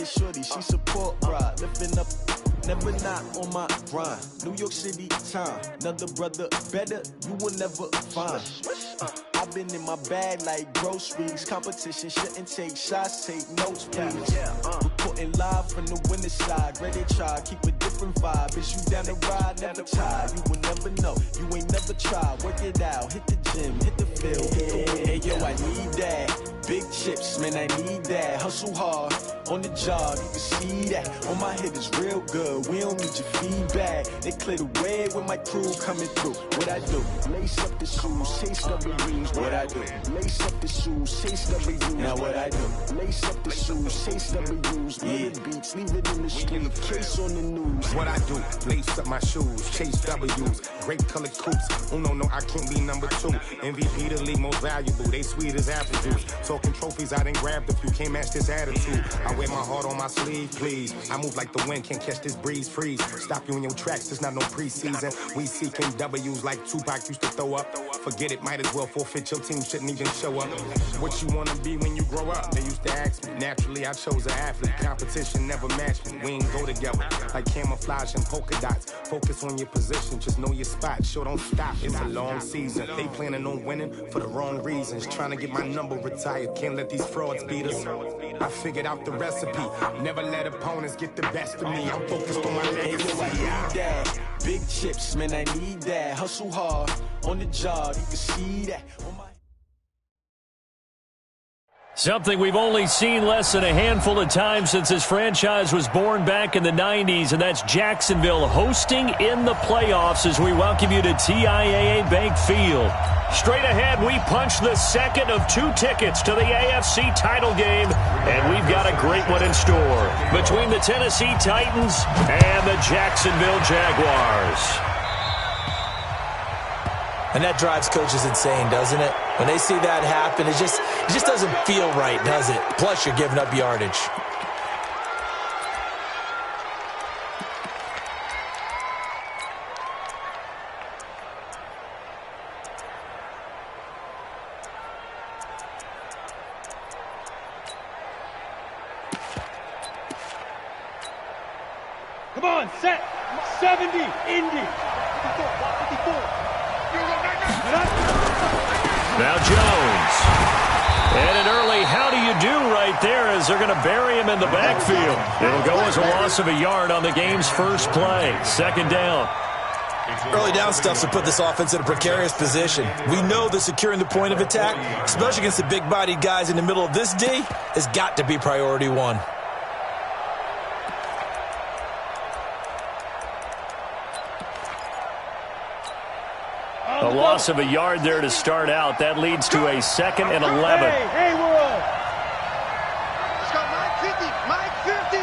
the shorty, she support ride. Lifting up, never not on my grind. New York City time, another brother better, you will never find. I've been in my bag like groceries. Competition shouldn't take shots, take notes, please. Reporting live from the winning side. Ready to try, keep a different vibe. Is you down the ride, never tired. You will never know, you ain't never tried. Work it out, hit the gym, hit the field, hit the win. Hey yo, I need that. Big chips, man, I need that. Hustle hard, on the job, you can see that. On my head is real good, we don't need your feedback. They clear the way with my crew coming through. What I do? Lace up the shoes, chase W's. What I do? Lace up the shoes, chase W's. Now what I do? Lace up the shoes, chase W's. Yeah, beats, leave it in the street, case on the news. What I do? Lace up my shoes, chase W's. Great colored coops. Oh no, I can't be number 2. MVP the league most valuable. They sweet as apple juice. Talking trophies, I done grabbed a few. Can't match this attitude. I wear my heart on my sleeve, please. I move like the wind, can't catch this breeze. Freeze. Stop you in your tracks. It's not no preseason. We seeking W's like Tupac used to throw up. Forget it, might as well forfeit. Your team shouldn't even show up. What you wanna be when you grow up? They used to ask me. Naturally, I chose an athlete. Competition never matched me. We ain't go together like camouflage and polka dots. Focus on your position, just know your spot. Sure, don't stop. It's a long season. They planning on winning for the wrong reasons. Trying to get my number retired. Can't let these frauds beat us. I figured out the recipe. Never let opponents get the best of me. I'm focused on my legacy. I need that. Big chips, man, I need that. Hustle hard, on the job, you can see that. Something we've only seen less than a handful of times since this franchise was born back in the 90s, and that's Jacksonville hosting in the playoffs as we welcome you to TIAA Bank Field. Straight ahead, we punch the second of 2 tickets to the AFC title game, and we've got a great one in store between the Tennessee Titans and the Jacksonville Jaguars. And that drives coaches insane, doesn't it? When they see that happen, it just doesn't feel right, does it? Plus, you're giving up yardage. Come on, set. 70, Indy. 54. Now Jones. And an early how do you do right there as they're going to bury him in the backfield. It'll go as a loss of a yard on the game's first play. Second down. Early down stuff's to put this offense in a precarious position. We know that securing the point of attack, especially against the big-bodied guys in the middle of this D, has got to be priority one. A loss of a yard there to start out. That leads to a 2nd and 11. Hey, we're on. Let's go, Mike 50.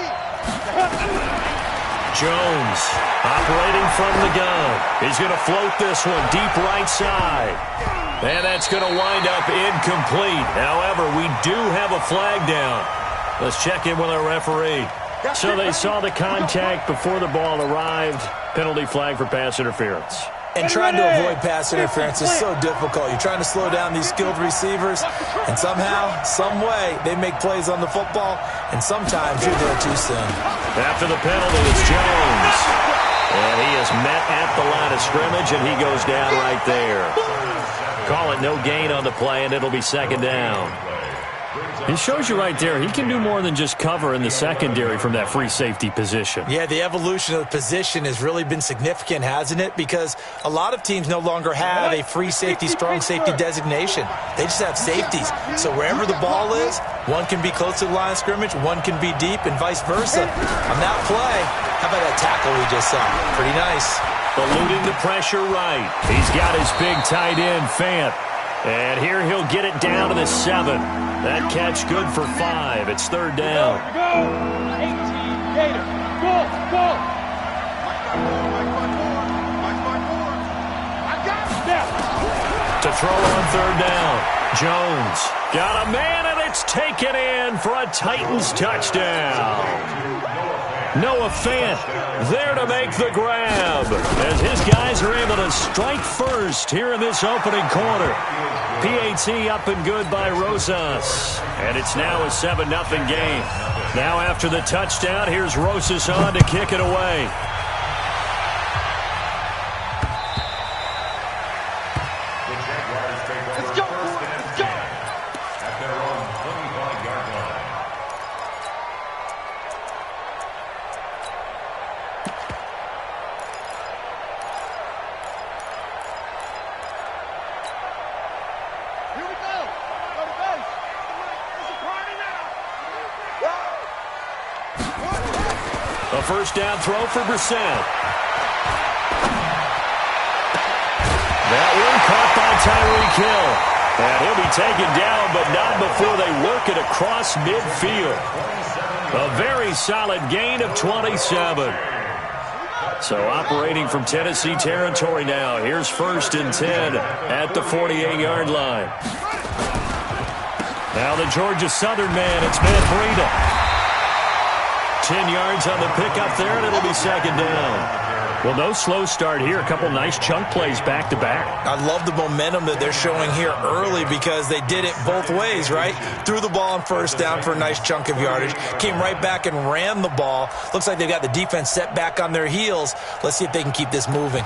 Jones operating from the gun. He's going to float this one deep right side. And that's going to wind up incomplete. However, we do have a flag down. Let's check in with our referee. So they saw the contact before the ball arrived. Penalty flag for pass interference. And trying to avoid pass interference is so difficult. You're trying to slow down these skilled receivers, and somehow, some way, they make plays on the football, and sometimes you're there too soon. After the penalty, it's Jones. And he is met at the line of scrimmage, and he goes down right there. Call it no gain on the play, and it'll be 2nd down. It shows you right there, he can do more than just cover in the secondary from that free safety position. Yeah, the evolution of the position has really been significant, hasn't it? Because a lot of teams no longer have a free safety, strong safety designation. They just have safeties. So wherever the ball is, one can be close to the line of scrimmage, one can be deep, and vice versa. On that play, how about that tackle we just saw? Pretty nice. Eluding the pressure right. He's got his big tight end, Fant. And here he'll get it down to the 7. That catch good for 5. It's 3rd down. Go. 18, Gator. Go. To throw on 3rd down. Jones got a man, and it's taken in for a Titans touchdown. Noah Fant there to make the grab as his guys are able to strike first here in this opening quarter. PAT up and good by Rosas. And it's now a 7-0 game. Now after the touchdown, here's Rosas on to kick it away. A first down throw for Brissett. That one caught by Tyreek Hill. And he'll be taken down, but not before they work it across midfield. A very solid gain of 27. So operating from Tennessee territory now. Here's 1st and 10 at the 48-yard line. Now the Georgia Southern man, it's Matt Breida. 10 yards on the pickup there, and it'll be 2nd down. Well, no slow start here. A couple nice chunk plays back-to-back. I love the momentum that they're showing here early because they did it both ways, right? Threw the ball on 1st down for a nice chunk of yardage. Came right back and ran the ball. Looks like they've got the defense set back on their heels. Let's see if they can keep this moving.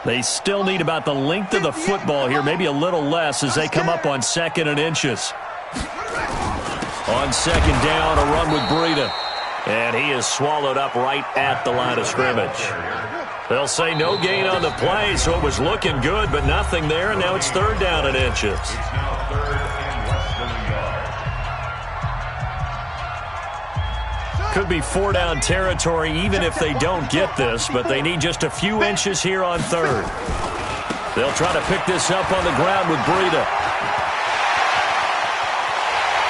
They still need about the length of the football here, maybe a little less as they come up on 2nd and inches. On 2nd down, a run with Breida. And he is swallowed up right at the line of scrimmage. They'll say no gain on the play, so it was looking good, but nothing there, and now it's 3rd down and inches. Could be 4-down territory even if they don't get this, but they need just a few inches here on 3rd. They'll try to pick this up on the ground with Breida.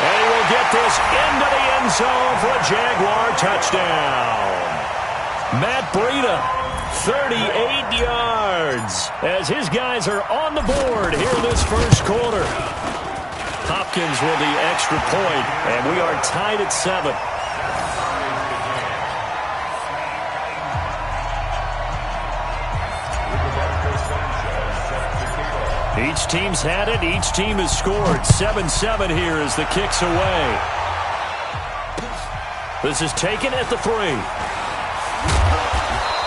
And he will get this into the end zone for a Jaguar touchdown. Matt Breida, 38 yards, as his guys are on the board here in this 1st quarter. Hopkins with the extra point, and we are tied at 7. Each team's had it. Each team has scored. 7-7 here as the kick's away. This is taken at the 3.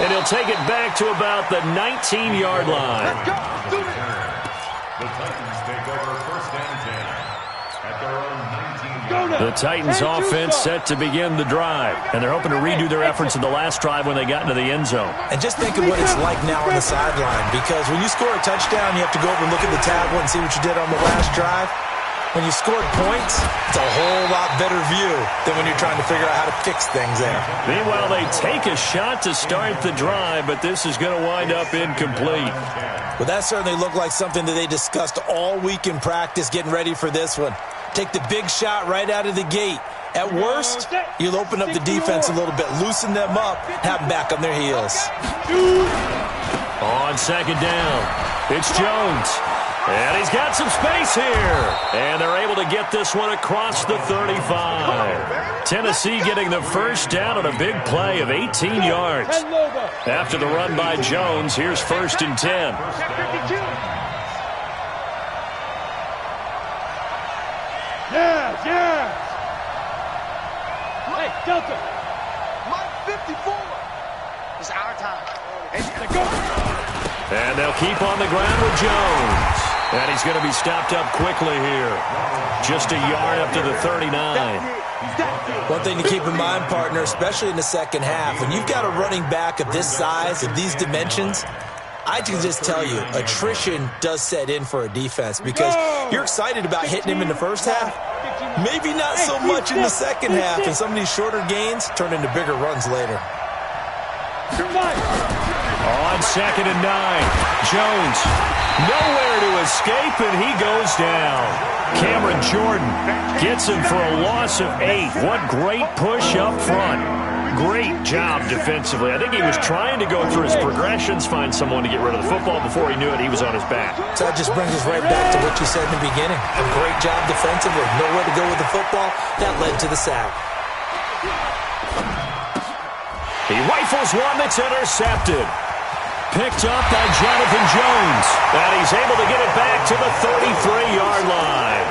And he'll take it back to about the 19-yard line. The Titans take over 1st and 10 at their own 19. The Titans offense set to begin the drive. And they're hoping to redo their efforts in the last drive when they got into the end zone. And just think of what it's like now on the sideline, because when you score a touchdown, you have to go over and look at the tablet and see what you did on the last drive. When you scored points, it's a whole lot better view than when you're trying to figure out how to fix things there. Meanwhile, they take a shot to start the drive, but this is going to wind up incomplete. Well, that certainly looked like something that they discussed all week in practice getting ready for this one. Take the big shot right out of the gate. At worst, you'll open up the defense a little bit, loosen them up, have them back on their heels. On 2nd down, it's Jones. And he's got some space here. And they're able to get this one across the 35. Tennessee getting the 1st down on a big play of 18 yards. After the run by Jones, here's 1st and 10. Yeah. Hey, Delta. Mike 54. It's our time. And they'll keep on the ground with Jones. And he's going to be stopped up quickly here. Just a yard up to the 39. One thing to keep in mind, partner, especially in the 2nd half, when you've got a running back of this size, of these dimensions, I can just tell you, attrition does set in for a defense because you're excited about hitting him in the 1st half. Maybe not so much in the 2nd half, and some of these shorter gains turn into bigger runs later. On 2nd and 9, Jones nowhere to escape, and he goes down. Cameron Jordan gets him for a loss of 8. What great push up front. great job defensively. I think he was trying to go through his progressions, find someone to get rid of the football. Before he knew it, he was on his back. So that just brings us right back to what you said in the beginning. A great job defensively. Nowhere to go with the football. That led to the sack. He rifles one that's intercepted. Picked up by Jonathan Jones. And he's able to get it back to the 33-yard line.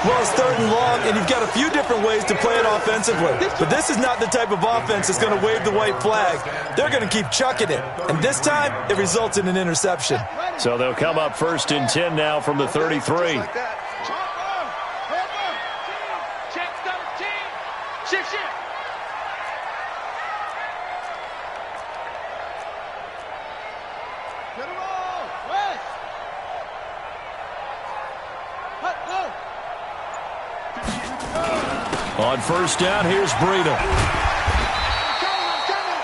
Well, it's 3rd and long, and you've got a few different ways to play it offensively. But this is not the type of offense that's going to wave the white flag. They're going to keep chucking it. And this time, it results in an interception. So they'll come up 1st and 10 now from the 33. On 1st down, here's Breida.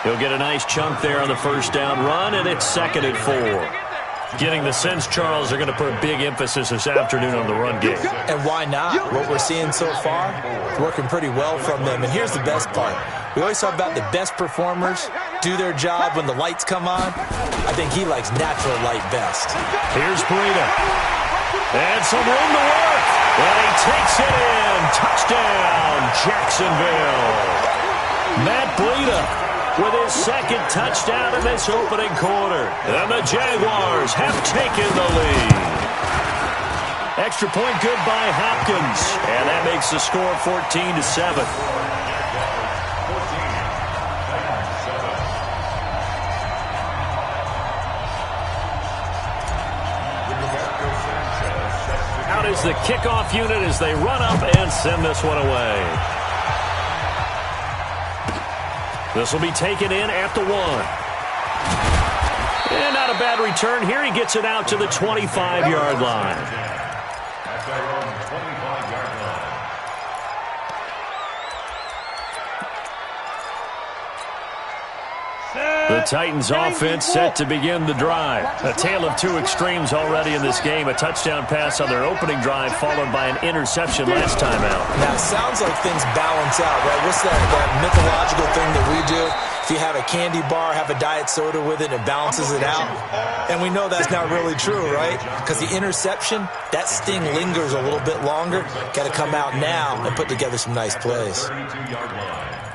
He'll get a nice chunk there on the 1st down run, and it's 2nd and 4. Getting the sense, Charles, they're going to put a big emphasis this afternoon on the run game. And why not? What we're seeing so far, it's working pretty well from them. And here's the best part. We always talk about the best performers do their job when the lights come on. I think he likes natural light best. Here's Breida. And some room to work. And he takes it in. Touchdown, Jacksonville. Matt Breida with his 2nd touchdown in this opening quarter. And the Jaguars have taken the lead. Extra point good by Hopkins. And that makes the score 14-7. Out is the kickoff unit as they run up and send this one away. This will be taken in at the 1. And not a bad return here. He gets it out to the 25-yard line. At their own 25-yard line. The Titans offense set to begin the drive. A tale of two extremes already in this game. A touchdown pass on their opening drive followed by an interception last time out. Now, it sounds like things balance out, right? What's that mythological thing that we do? If you have a candy bar, have a diet soda with it, it balances it out. And we know that's not really true, right? Because the interception, that sting lingers a little bit longer. Got to come out now and put together some nice plays. 32-yard line.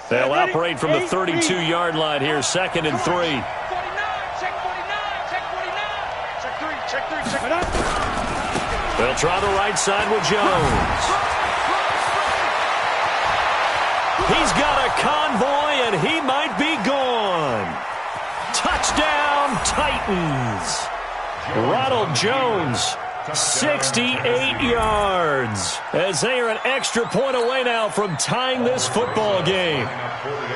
They'll operate from the 32-yard line here, 2nd and 3. 49, check 49, check 49. Check 3, check 3, check 3. They'll try the right side with Jones. He's got a convoy, and he might be gone. Touchdown, Titans. Ronald Jones, 68 yards, as they are an extra point away now from tying this football game.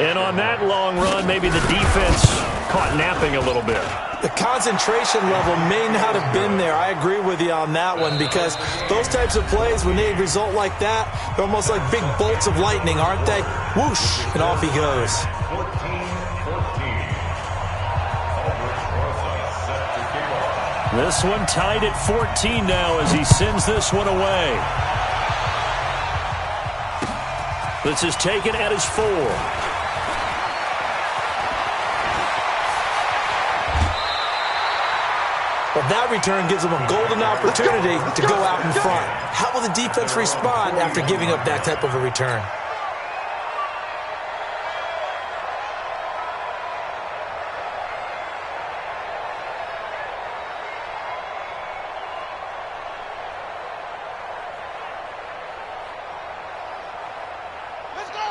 And on that long run, maybe the defense caught napping a little bit. The concentration level may not have been there. I agree with you on that one, because those types of plays, when they result like that, they're almost like big bolts of lightning, aren't they? Whoosh, and off he goes. 14-14. This one tied at 14 now as he sends this one away. This is taken at his 4. Well, that return gives them a golden opportunity to go out in front. How will the defense respond after giving up that type of a return?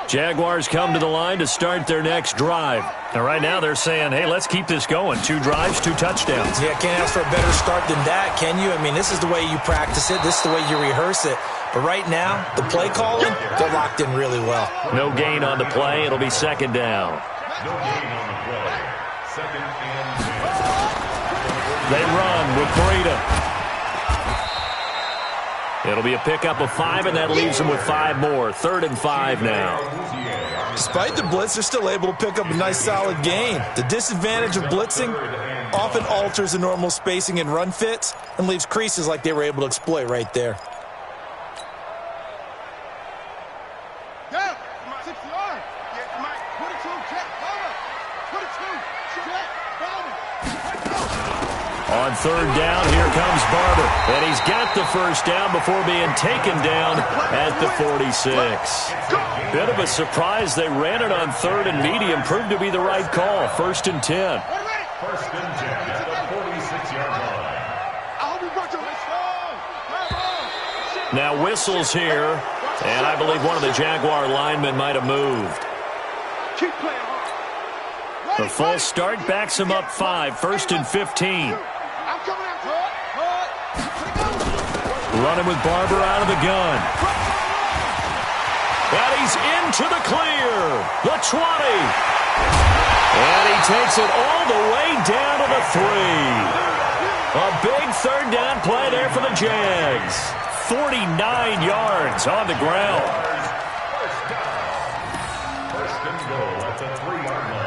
Jaguars come to the line to start their next drive. And right now they're saying, hey, let's keep this going. 2 drives, 2 touchdowns. Yeah, can't ask for a better start than that, can you? I mean, this is the way you practice it. This is the way you rehearse it. But right now, the play calling, they're locked in really well. No gain on the play. It'll be 2nd down. No gain on the play. 2nd and 10. They run with Breida. It'll be a pickup of 5, and that leaves them with 5 more. 3rd and 5 now. Despite the blitz, they're still able to pick up a nice, solid gain. The disadvantage of blitzing often alters the normal spacing and run fits and leaves creases like they were able to exploit right there. On 3rd down, here comes Barber. And he's got the first down before being taken down at the 46. Bit of a surprise. They ran it on 3rd and medium. Proved to be the right call. 1st and 10. 1st and 10 at the 46-yard line. Now whistles here. And I believe one of the Jaguar linemen might have moved. The false start backs him up 5. 1st and 15. Running with Barber out of the gun. And he's into the clear. The 20. And he takes it all the way down to the 3. A big 3rd down play there for the Jags. 49 yards on the ground. First and goal at the 3-yard line.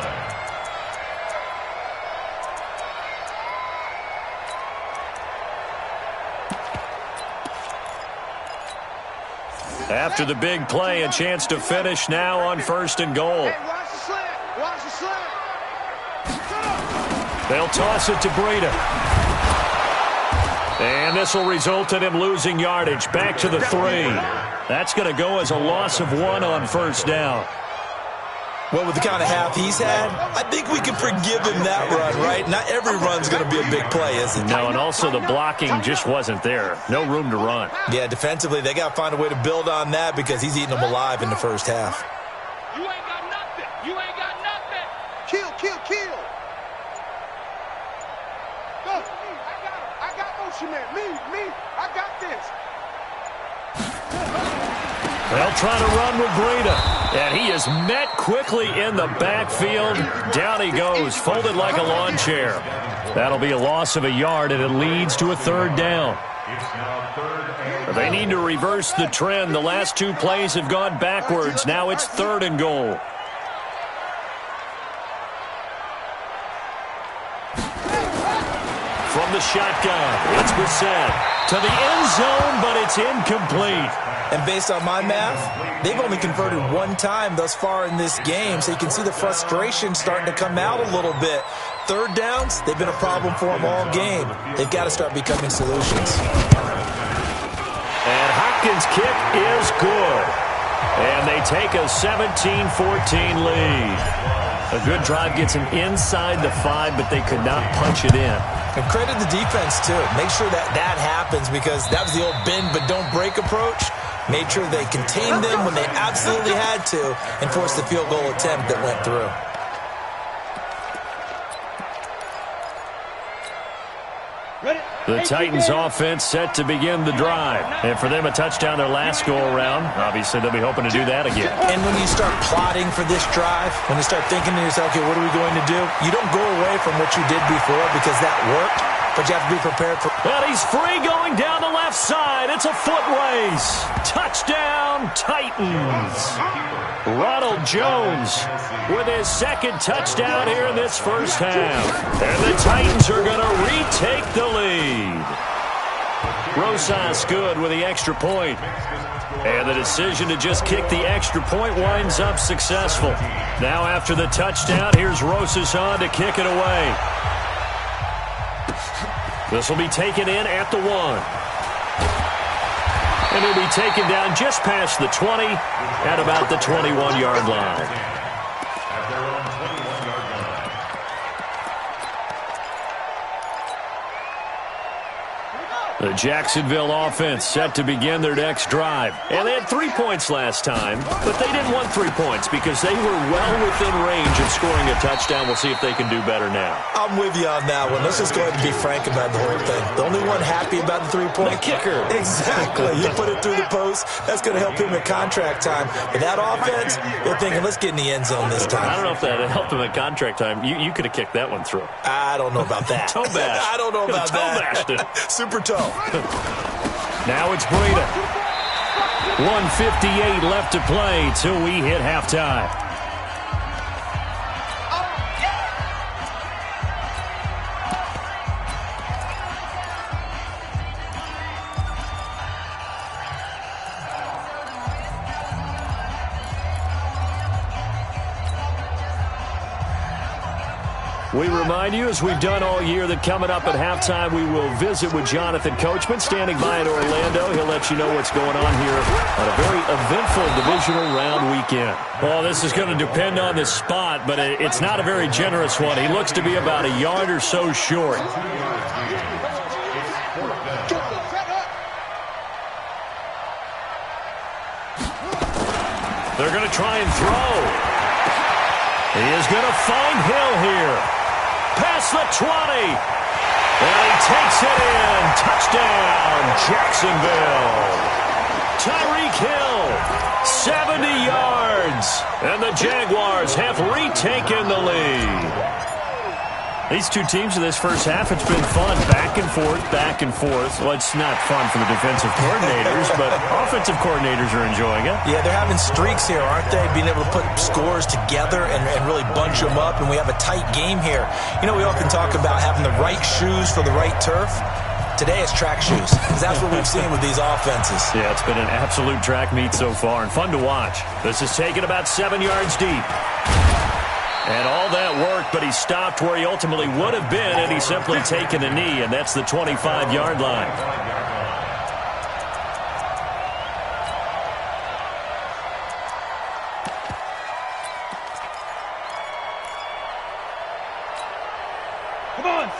After the big play, a chance to finish now on 1st and goal. They'll toss it to Breida. And this will result in him losing yardage. Back to the 3. That's going to go as a loss of 1 on 1st down. Well, with the kind of half he's had, I think we can forgive him that run, right? Not every run's going to be a big play, is it? No, and also the blocking just wasn't there. No room to run. Yeah, defensively, they got to find a way to build on that because he's eating them alive in the first half. You ain't got nothing. You ain't got nothing. Kill. Go. I got motion man. Me. I got this. They'll try to run with Breida. And he is met quickly in the backfield. Down he goes, folded like a lawn chair. That'll be a loss of a yard, and it leads to a 3rd down. They need to reverse the trend. The last 2 plays have gone backwards. Now it's 3rd and goal. From the shotgun, it's Brissett. To the end zone, but it's incomplete. And based on my math, they've only converted 1 time thus far in this game, so you can see the frustration starting to come out a little bit. 3rd downs, they've been a problem for them all game. They've got to start becoming solutions. And Hopkins' kick is good. And they take a 17-14 lead. A good drive gets them inside the 5, but they could not punch it in. And credit the defense, too. Make sure that happens because that was the old bend but don't break approach. Made sure they contained them when they absolutely had to and forced the field goal attempt that went through. The Titans offense set to begin the drive. And for them, a touchdown their last go-around. Obviously, they'll be hoping to do that again. And when you start plotting for this drive, when you start thinking to yourself, okay, what are we going to do? You don't go away from what you did before because that worked, but you have to be prepared for... And he's free going down the left side. It's a foot race. Touchdown, Titans. Ronald Jones with his 2nd touchdown here in this first half. And the Titans are going to retake the lead. Rosas good with the extra point. And the decision to just kick the extra point winds up successful. Now after the touchdown, here's Rosas on to kick it away. This will be taken in at the 1. And he'll be taken down just past the 20 at about the 21-yard line. At their own 21-yard line. The Jacksonville offense set to begin their next drive. And they had 3 points last time, but they didn't want 3 points because they were well within range of scoring a touchdown. We'll see if they can do better now. I'm with you on that one. Let's just go ahead and be frank about the whole thing. The only one happy about the 3-point... The kicker. Exactly. You put it through the post. That's going to help him at contract time. But that offense, they're thinking, let's get in the end zone this time. I don't know if that helped him at contract time. You could have kicked that one through. I don't know about that. Toe bash. I don't know about that. Toe bashed it. Super toe. Now it's Breida. 1:58 left to play till we hit halftime. We remind you, as we've done all year, that coming up at halftime, we will visit with Jonathan Coachman, standing by in Orlando. He'll let you know what's going on here on a very eventful divisional round weekend. Well, this is going to depend on the spot, but it's not a very generous one. He looks to be about a yard or so short. They're going to try and throw. He is going to find Hill here. Past the 20. And he takes it in. Touchdown, Jacksonville. Tyreek Hill, 70 yards. And the Jaguars have retaken the lead. These two teams in this first half, it's been fun. Back and forth, back and forth. Well, it's not fun for the defensive coordinators, but offensive coordinators are enjoying it. Yeah, they're having streaks here, aren't they? Being able to put scores together and really bunch them up, and we have a tight game here. You know, we often talk about having the right shoes for the right turf. Today it's track shoes, because that's what we've seen with these offenses. Yeah, it's been an absolute track meet so far, and fun to watch. This is taken about 7 yards deep. And all that work, but he stopped where he ultimately would have been had he simply taken a knee, and that's the 25-yard line.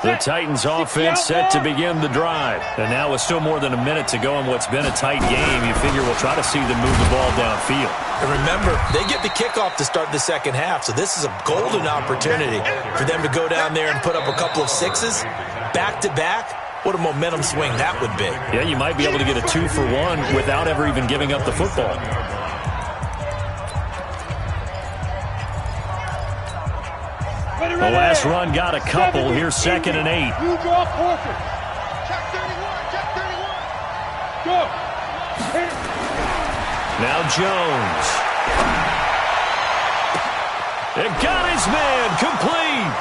The Titans offense set to begin the drive. And now with still more than a minute to go in what's been a tight game, you figure we'll try to see them move the ball downfield. And remember, they get the kickoff to start the second half, so this is a golden opportunity for them to go down there and put up a couple of sixes back-to-back. What a momentum swing that would be. Yeah, you might be able to get a 2-for-1 without ever even giving up the football. The last run got a couple. Here's 2nd and 8. You draw portrait. Check 31. Check 31. Go. Now Jones. It got his man. Complete.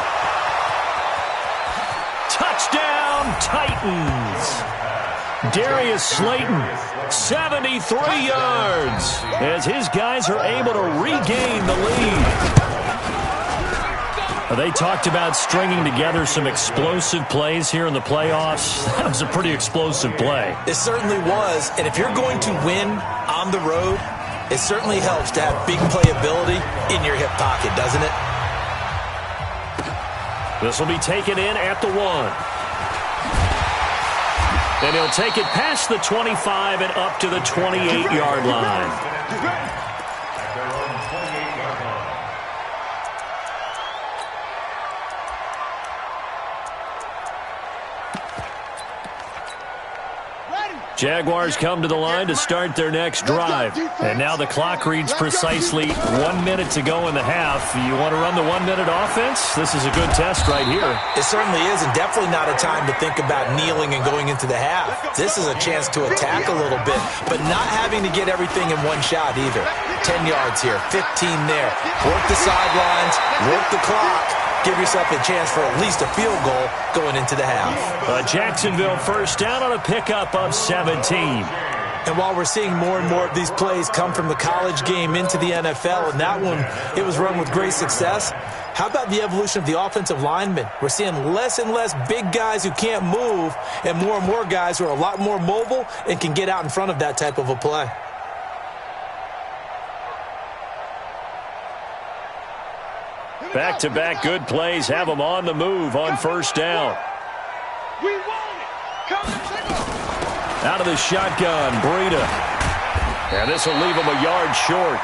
Touchdown, Titans. Darius Slayton, 73 yards, as his guys are able to regain the lead. They talked about stringing together some explosive plays here in the playoffs. That was a pretty explosive play. It certainly was, and if you're going to win on the road, it certainly helps to have big playability in your hip pocket, doesn't it? This will be taken in at the 1. And he'll take it past the 25 and up to the 28-yard line. Jaguars come to the line to start their next drive. And now the clock reads precisely 1 minute to go in the half. You want to run the 1 minute offense? This is a good test right here. It certainly is, and definitely not a time to think about kneeling and going into the half. This is a chance to attack a little bit, but not having to get everything in one shot either. 10 yards here, 15 there. Work the sidelines, work the clock. Give yourself a chance for at least a field goal going into the half. Jacksonville first down on a pickup of 17. And while we're seeing more and more of these plays come from the college game into the NFL, and that one, it was run with great success, how about the evolution of the offensive linemen? We're seeing less and less big guys who can't move and more guys who are a lot more mobile and can get out in front of that type of a play. Back-to-back good plays have them on the move on first down. We want it. Come on, take off. Out of the shotgun, Breida. And this will leave them a yard short.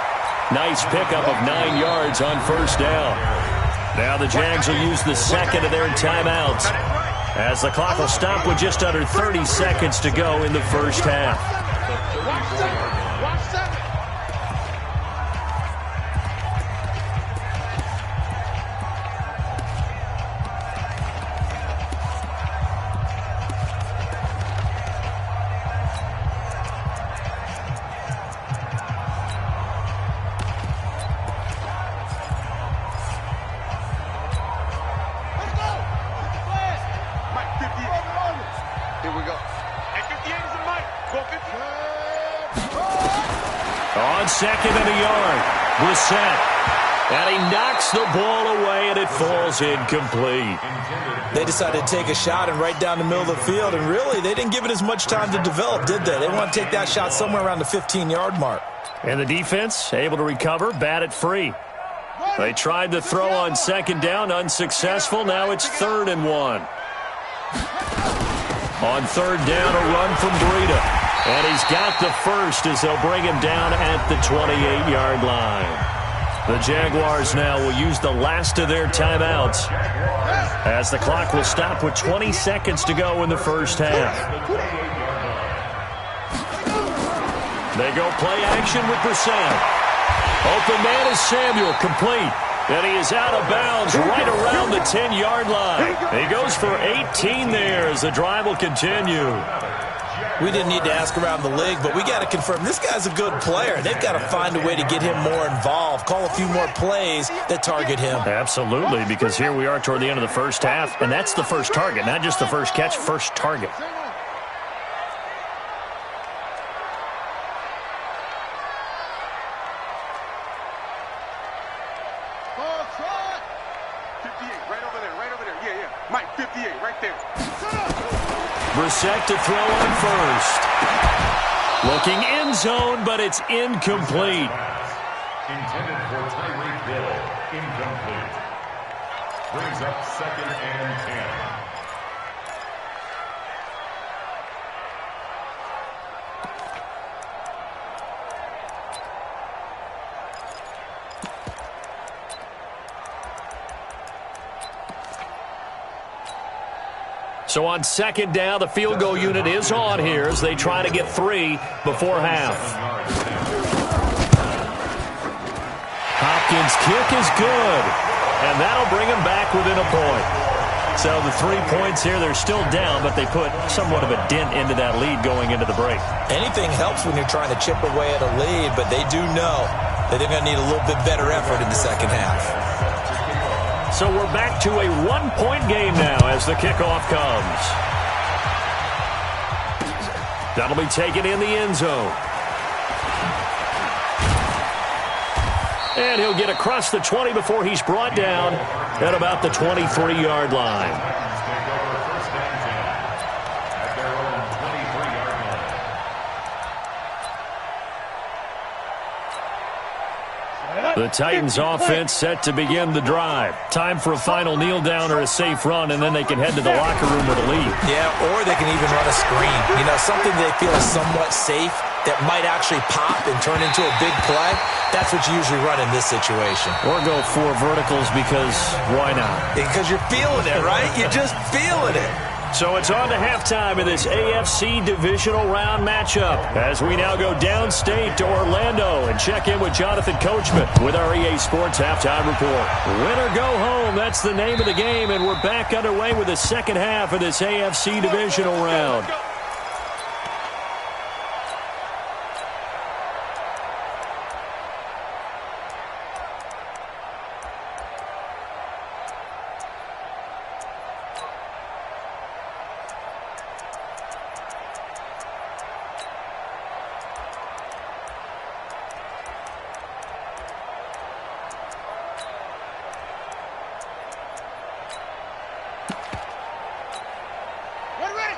Nice pickup of 9 yards on first down. Now the Jags will use the second of their timeouts, as the clock will stop with just under 30 seconds to go in the first half. Watch that. Watch that. Here we go. And 58 is a mic. Go 50. On second and a yard, Brissett. And he knocks the ball away, and it falls incomplete. They decided to take a shot and right down the middle of the field, and really, they didn't give it as much time to develop, did they? They want to take that shot somewhere around the 15-yard mark. And the defense able to recover, bat it free. They tried to throw on second down, unsuccessful. Now it's 3rd and 1. On 3rd down, a run from Breida. And he's got the first as they'll bring him down at the 28-yard line. The Jaguars now will use the last of their timeouts as the clock will stop with 20 seconds to go in the first half. They go play action with Brissett. Open man is Samuel, complete. And he is out of bounds right around the 10-yard line. He goes for 18 there as the drive will continue. We didn't need to ask around the league, but we got to confirm this guy's a good player. They've got to find a way to get him more involved, call a few more plays that target him. Absolutely, because here we are toward the end of the first half, and that's the first target, not just the first catch, first target. Brissett to throw on first. Looking end zone, but it's incomplete. Intended for Tyreek Hill. Incomplete. Brings up 2nd and 10. So on second down, the field goal unit is on here as they try to get 3 before half. Hopkins' kick is good, and that'll bring them back within a point. So the 3 points here, they're still down, but they put somewhat of a dent into that lead going into the break. Anything helps when you're trying to chip away at a lead, but they do know that they're going to need a little bit better effort in the second half. So we're back to a 1-point game now as the kickoff comes. That'll be taken in the end zone. And he'll get across the 20 before he's brought down at about the 23-yard line. The Titans offense set to begin the drive. Time for a final kneel down or a safe run, and then they can head to the locker room with a lead. Yeah, or they can even run a screen. You know, something they feel is somewhat safe that might actually pop and turn into a big play. That's what you usually run in this situation. Or go 4 verticals because why not? Because you're feeling it, right? You're just feeling it. So it's on to halftime in this AFC divisional round matchup as we now go downstate to Orlando and check in with Jonathan Coachman with our EA Sports Halftime Report. Win or go home, that's the name of the game, and we're back underway with the second half of this AFC divisional round.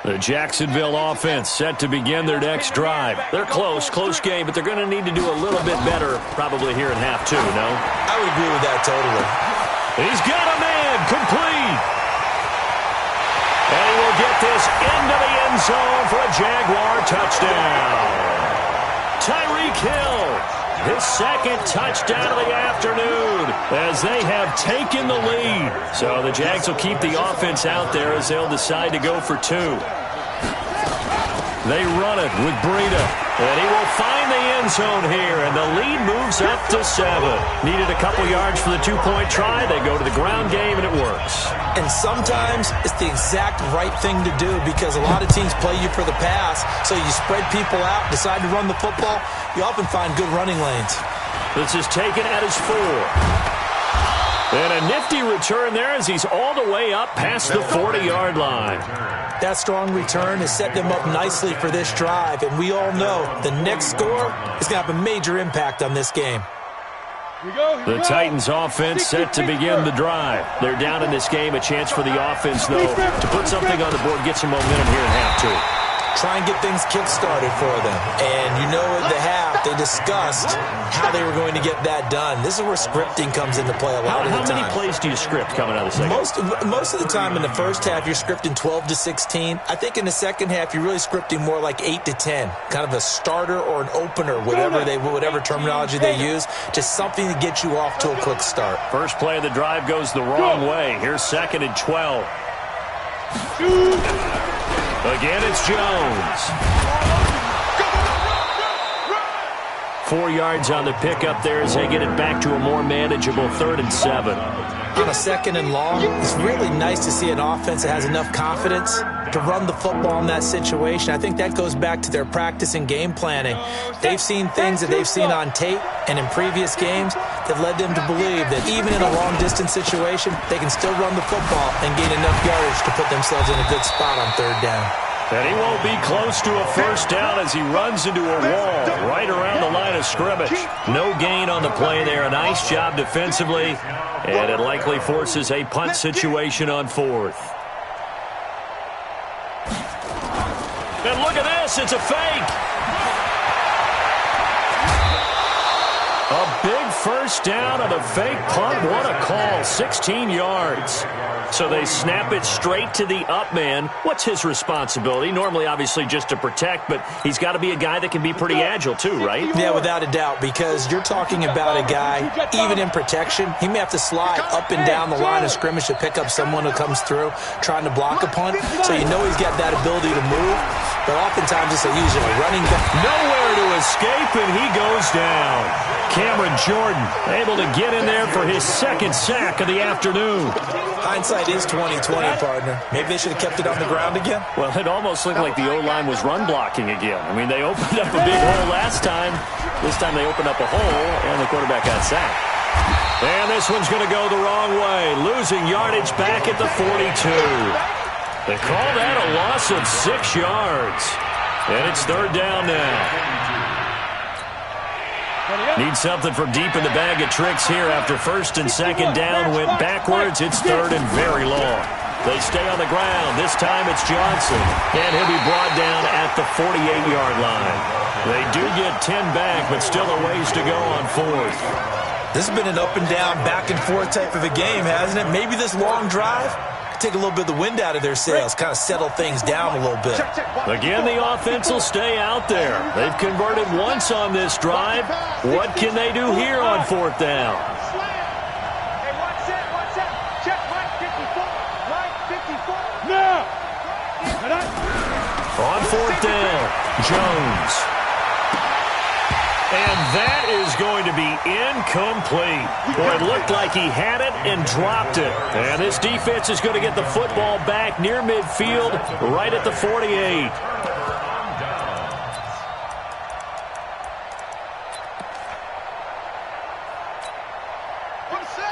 The Jacksonville offense set to begin their next drive. They're close game, but they're going to need to do a little bit better probably here in half 2, no? I would agree with that totally. He's got a man, complete. And he will get this into the end zone for a Jaguar touchdown. Tyreek Hill, his second touchdown of the afternoon as they have taken the lead. So the Jags will keep the offense out there as they'll decide to go for 2. They run it with Breida, and he will find the end zone here, and the lead moves up to 7. Needed a couple yards for the 2-point try. They go to the ground game, and it works. And sometimes it's the exact right thing to do because a lot of teams play you for the pass, so you spread people out, decide to run the football. You often find good running lanes. This is taken at his 4. And a nifty return there as he's all the way up past the 40-yard line. That strong return has set them up nicely for this drive, and we all know the next score is going to have a major impact on this game. The Titans offense set to begin the drive. They're down in this game. A chance for the offense, though, to put something on the board, get some momentum here in half two. Try and get things kick-started for them. And you know at the half, they discussed how they were going to get that done. This is where scripting comes into play a lot of the time. How many plays do you script coming out of the second? Most of the time in the first half, you're scripting 12 to 16. I think in the second half, you're really scripting more like 8 to 10. Kind of a starter or an opener, whatever terminology they use. Just something to get you off to a quick start. First play of the drive goes the wrong way. Here's 2nd and 12. Again, it's Jones. 4 yards on the pickup there as they get it back to a more manageable 3rd and 7. On a 2nd and long, it's really nice to see an offense that has enough confidence to run the football in that situation. I think that goes back to their practice and game planning. They've seen things that they've seen on tape and in previous games that led them to believe that even in a long-distance situation, they can still run the football and gain enough yardage to put themselves in a good spot on 3rd down. And he won't be close to a first down as he runs into a wall right around the line of scrimmage. No gain on the play there. A nice job defensively, and it likely forces a punt situation on 4th. And look at this. It's a fake. A big first down on a fake punt. What a call. 16 yards. So they snap it straight to the up man. What's his responsibility? Normally, obviously, just to protect, but he's got to be a guy that can be pretty agile too, right? Yeah, without a doubt, because you're talking about a guy, even in protection, he may have to slide up and down the line of scrimmage to pick up someone who comes through trying to block a punt. So you know he's got that ability to move, but oftentimes it's usually a running back. Nowhere to escape, and he goes down. Cameron Jordan able to get in there for his 2nd sack of the afternoon. Hindsight is 20/20, partner. Maybe they should have kept it on the ground again. Well, it almost looked like the O-line was run blocking again. I mean, they opened up a big hole last time. This time they opened up a hole, and the quarterback got sacked. And this one's going to go the wrong way, losing yardage back at the 42. They call that a loss of 6 yards. And it's 3rd down now. Need something from deep in the bag of tricks here after 1st and 2nd down went backwards. It's 3rd and very long. They stay on the ground. This time it's Johnson. And he'll be brought down at the 48-yard line. They do get 10 back, but still a ways to go on 4th. This has been an up and down, back and forth type of a game, hasn't it? Maybe this long drive take a little bit of the wind out of their sails, kind of settle things down a little bit. Again, the offense will stay out there. They've converted once on this drive. What can they do here on 4th down? Hey, what's that? Check right 54. Right 54. No! On 4th down, Jones. And that is going to be incomplete. Boy, it looked like he had it and dropped it. And this defense is going to get the football back near midfield, right at the 48.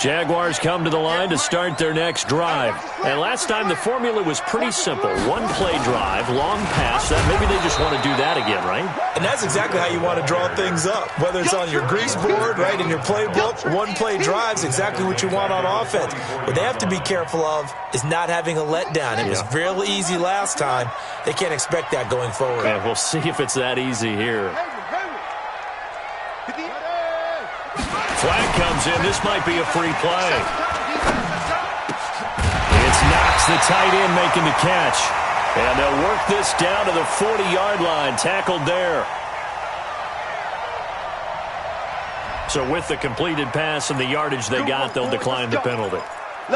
Jaguars come to the line to start their next drive. And last time the formula was pretty simple. One play drive, long pass. That maybe they just want to do that again, right? And that's exactly how you want to draw things up. Whether it's on your grease board, right, in your playbook, one play drive's exactly what you want on offense. What they have to be careful of is not having a letdown. It was real easy last time. They can't expect that going forward. Yeah, we'll see if it's that easy here. Flag comes in. This might be a free play. It's Knox, the tight end, making the catch. And they'll work this down to the 40-yard line. Tackled there. So with the completed pass and the yardage they got, they'll decline the penalty.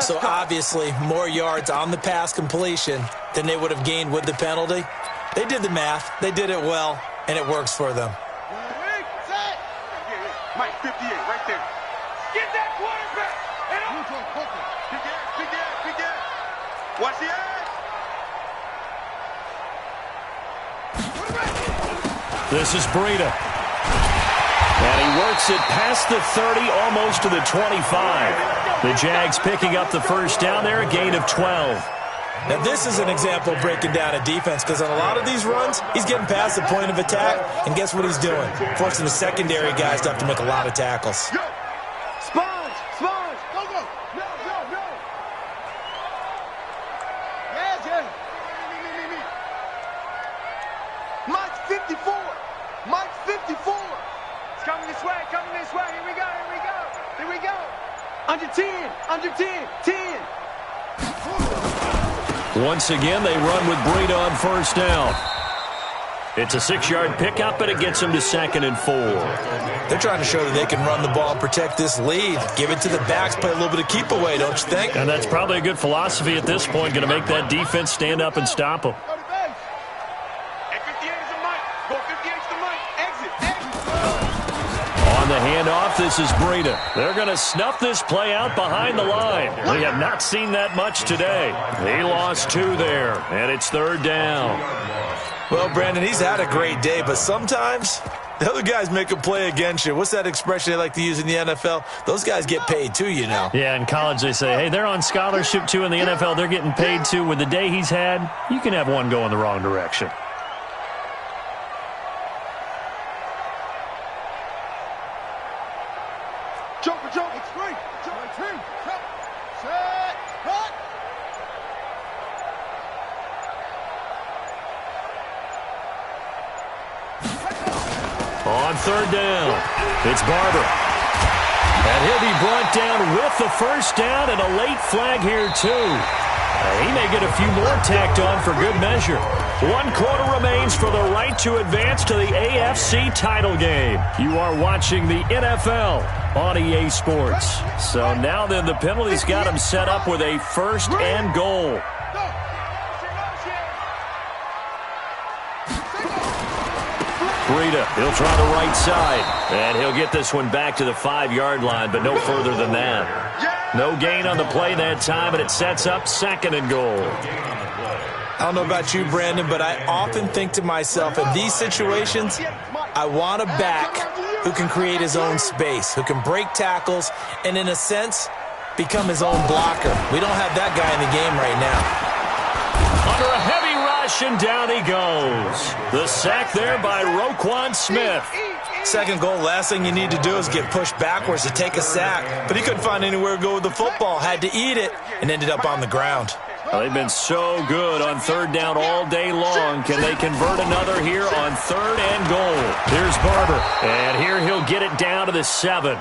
So obviously more yards on the pass completion than they would have gained with the penalty. They did the math. They did it well, and it works for them. Mike 58 right there. Get that quarterback. Big ass. Watch the ass. This is Breida. And he works it past the 30, almost to the 25. The Jags picking up the first down there, a gain of 12. Now, this is an example of breaking down a defense, because on a lot of these runs, he's getting past the point of attack, and guess what he's doing? Forcing the secondary guys to have to make a lot of tackles. Sponge! Sponge! Go, go! No, no, no! Yeah. Me. Mike's 54! Mike's 54! It's coming this way, Here we go. Under 10, 10. Once again, they run with Breida on first down. It's a 6-yard pickup, and it gets them to 2nd and 4. They're trying to show that they can run the ball and protect this lead. Give it to the backs, play a little bit of keep away, don't you think? And that's probably a good philosophy at this point, going to make that defense stand up and stop them. On the handoff, this is Breida. They're going to snuff this play out behind the line. We have not seen that much today. He lost 2 there, and it's 3rd down. Well, Brandon, he's had a great day, but sometimes the other guys make a play against you. What's that expression they like to use in the NFL? Those guys get paid too, you know. Yeah, in college they say, hey, they're on scholarship too. In the NFL, they're getting paid too. With the day he's had, you can have one go in the wrong direction. Jump, it's free. Set, cut. On 3rd down, it's Barber. And he'll be brought down with the first down, and a late flag here too. He may get a few more tacked on for good measure. 1 quarter remains for the right to advance to the AFC title game. You are watching the NFL on EA Sports. So now then, the penalty's got him set up with a 1st and goal. Breida, he'll try the right side, and he'll get this one back to the 5-yard line, but no further than that. No gain on the play that time, and it sets up 2nd and goal. I don't know about you, Brandon, but I often think to myself, in these situations, I want a back who can create his own space, who can break tackles, and in a sense, become his own blocker. We don't have that guy in the game right now. Under a heavy rush, and down he goes. The sack there by Roquan Smith. 2nd goal, last thing you need to do is get pushed backwards to take a sack. But he couldn't find anywhere to go with the football, had to eat it, and ended up on the ground. Well, they've been so good on 3rd down all day long. Can they convert another here on 3rd and goal? Here's Barber, and here he'll get it down to the 7.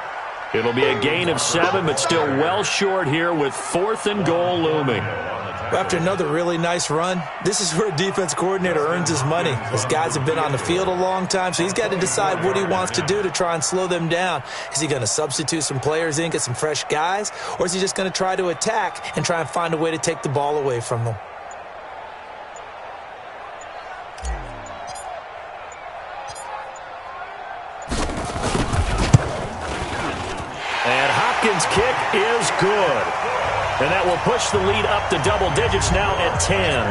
It'll be a gain of 7, but still well short here with 4th and goal looming. After another really nice run, this is where a defense coordinator earns his money. These guys have been on the field a long time, so he's got to decide what he wants to do to try and slow them down. Is he going to substitute some players in, get some fresh guys, or is he just going to try to attack and try and find a way to take the ball away from them? And Hopkins' kick is good. And that will push the lead up to double digits now at 10.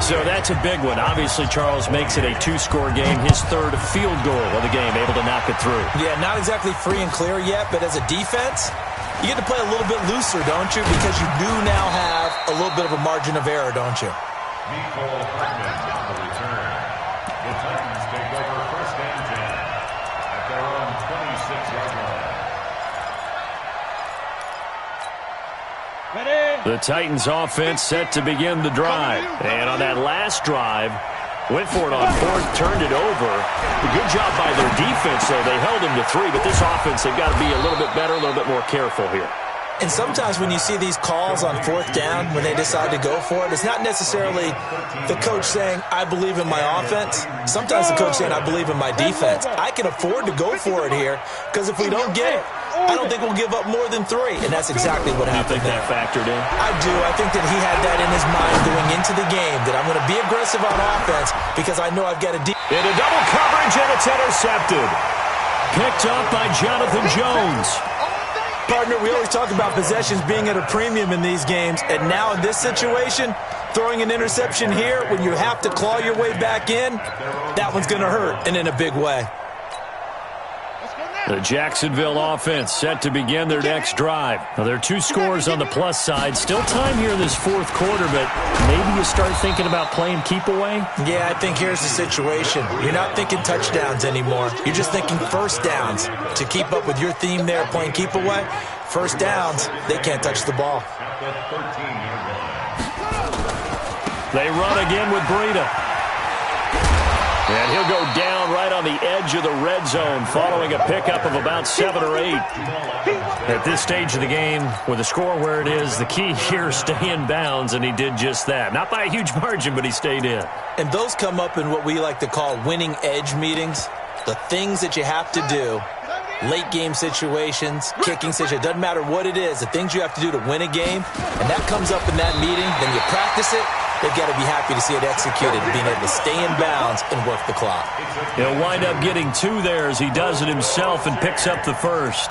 So that's a big one. Obviously, Charles makes it a 2-score game. His 3rd field goal of the game, able to knock it through. Yeah, not exactly free and clear yet, but as a defense, you get to play a little bit looser, don't you? Because you do now have a little bit of a margin of error, don't you? Nicole Hartman on the return. The Titans take over 1st and 10 at their own 26-yard line. The Titans offense set to begin the drive. And on that last drive, went for it on 4th, turned it over. A good job by their defense, though. They held him to 3, but this offense, they've got to be a little bit better, a little bit more careful here. And sometimes when you see these calls on 4th down, when they decide to go for it, it's not necessarily the coach saying, I believe in my offense. Sometimes the coach saying, I believe in my defense. I can afford to go for it here, because if we don't get it, I don't think we'll give up more than 3, and that's exactly what happened. You think that factored in? I do. I think that he had that in his mind going into the game, that I'm going to be aggressive on offense because I know I've got a into double coverage, and it's intercepted. Picked up by Jonathan Jones. Partner, we always talk about possessions being at a premium in these games, and now in this situation, throwing an interception here when you have to claw your way back in, that one's going to hurt, and in a big way. The Jacksonville offense set to begin their next drive. Now, there are 2 scores on the plus side. Still time here in this fourth quarter, but maybe you start thinking about playing keep away? Yeah, I think here's the situation. You're not thinking touchdowns anymore. You're just thinking first downs. To keep up with your theme there, playing keep away, first downs, they can't touch the ball. They run again with Breida. And he'll go down right on the edge of the red zone following a pickup of about 7 or 8. At this stage of the game, with the score where it is, the key here is stay in bounds, and he did just that. Not by a huge margin, but he stayed in. And those come up in what we like to call winning edge meetings. The things that you have to do, late game situations, kicking situations, doesn't matter what it is, the things you have to do to win a game, and that comes up in that meeting, then you practice it. They've got to be happy to see it executed, being able to stay in bounds and work the clock. He'll wind up getting 2 there as he does it himself and picks up the first.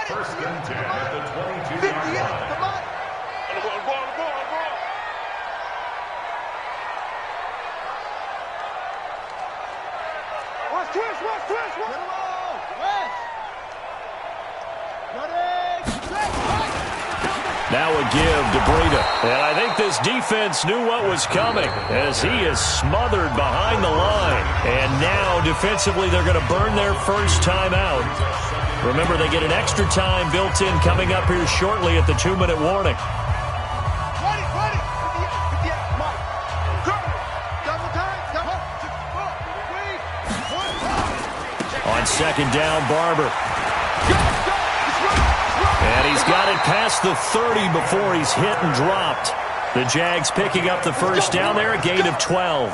First and 10 at the 22-yard line. Watch twist. Now a give to Breida. And I think this defense knew what was coming as he is smothered behind the line. And now defensively they're going to burn their first timeout. Remember, they get an extra time built in coming up here shortly at the 2-minute warning. On second down, Barber. And he's got it past the 30 before he's hit and dropped. The Jags picking up the first down there, a gain of 12.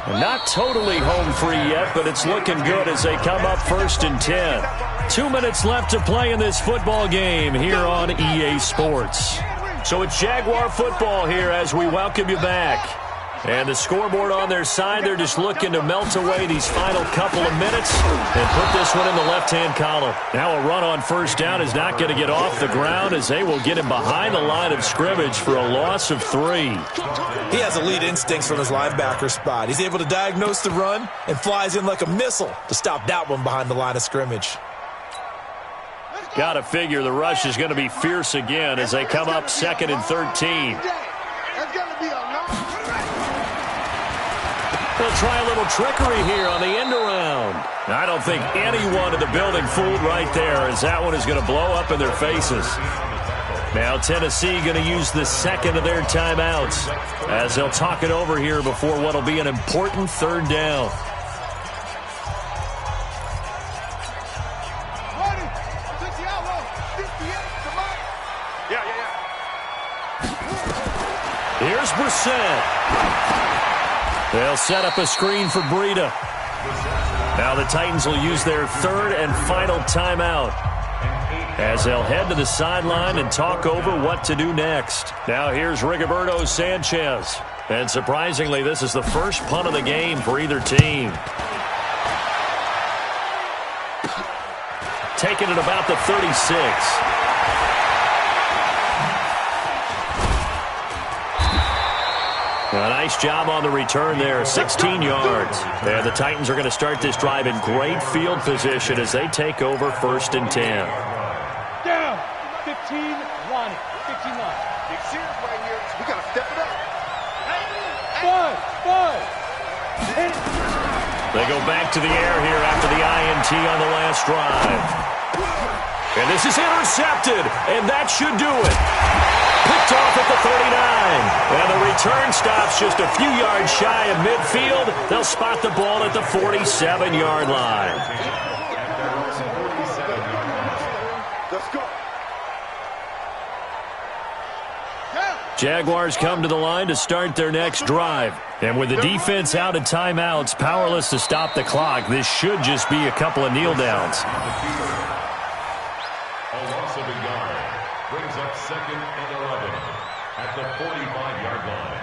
And not totally home free yet, but it's looking good as they come up first and 10. 2 minutes left to play in this football game here on EA Sports. So it's Jaguar football here as we welcome you back. And the scoreboard on their side, they're just looking to melt away these final couple of minutes and put this one in the left-hand column. Now a run on first down is not going to get off the ground as they will get him behind the line of scrimmage for a loss of 3. He has elite instincts from his linebacker spot. He's able to diagnose the run and flies in like a missile to stop that one behind the line of scrimmage. Got to figure the rush is going to be fierce again as they come up second and 13. They'll try a little trickery here on the end around. I don't think anyone in the building fooled right there as that one is going to blow up in their faces. Now Tennessee going to use the second of their timeouts as they'll talk it over here before what will be an important third down. Here's Brissett. They'll set up a screen for Breida. Now the Titans will use their third and final timeout as they'll head to the sideline and talk over what to do next. Now here's Rigoberto Sanchez. And surprisingly, this is the first punt of the game for either team. Taking it about the 36. A nice job on the return there, 16 yards. And the Titans are going to start this drive in great field position as they take over first and 10. Down, 15 line, 15 line. Big series right here. We got to step it up. Five. They go back to the air here after the INT on the last drive. And this is intercepted, and that should do it. Picked off at the 39. And the return stops just a few yards shy of midfield. They'll spot the ball at the 47-yard line. Let's go. Jaguars come to the line to start their next drive. And with the defense out of timeouts, powerless to stop the clock, this should just be a couple of kneel downs. A loss of a yard brings up second and 11 at the 45-yard line.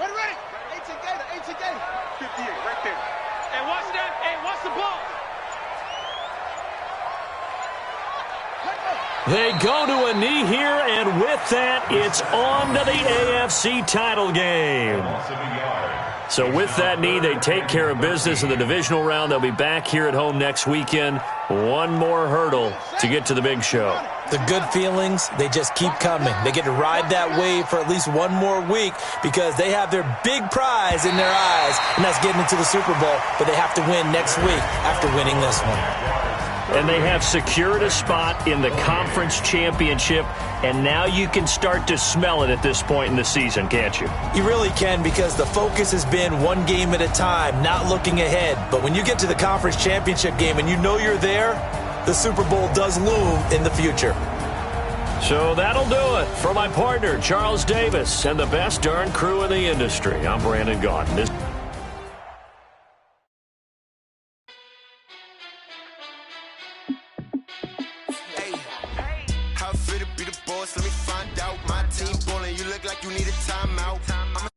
Ready. 18 Gator. 58, right there. Hey, watch that. Hey, watch the ball. They go to a knee here, and with that, it's on to the AFC title game. So with that knee, they take care of business in the divisional round. They'll be back here at home next weekend. One more hurdle to get to the big show. The good feelings, they just keep coming. They get to ride that wave for at least one more week because they have their big prize in their eyes, and that's getting into the Super Bowl. But they have to win next week after winning this one. And they have secured a spot in the conference championship, and now you can start to smell it at this point in the season, can't you? You really can, because the focus has been one game at a time, not looking ahead. But when you get to the conference championship game and you know you're there, the Super Bowl does loom in the future. So that'll do it. For my partner, Charles Davis, and the best darn crew in the industry, I'm Brandon Gaudin. Let me find out. My team ballin', you look like you need a timeout.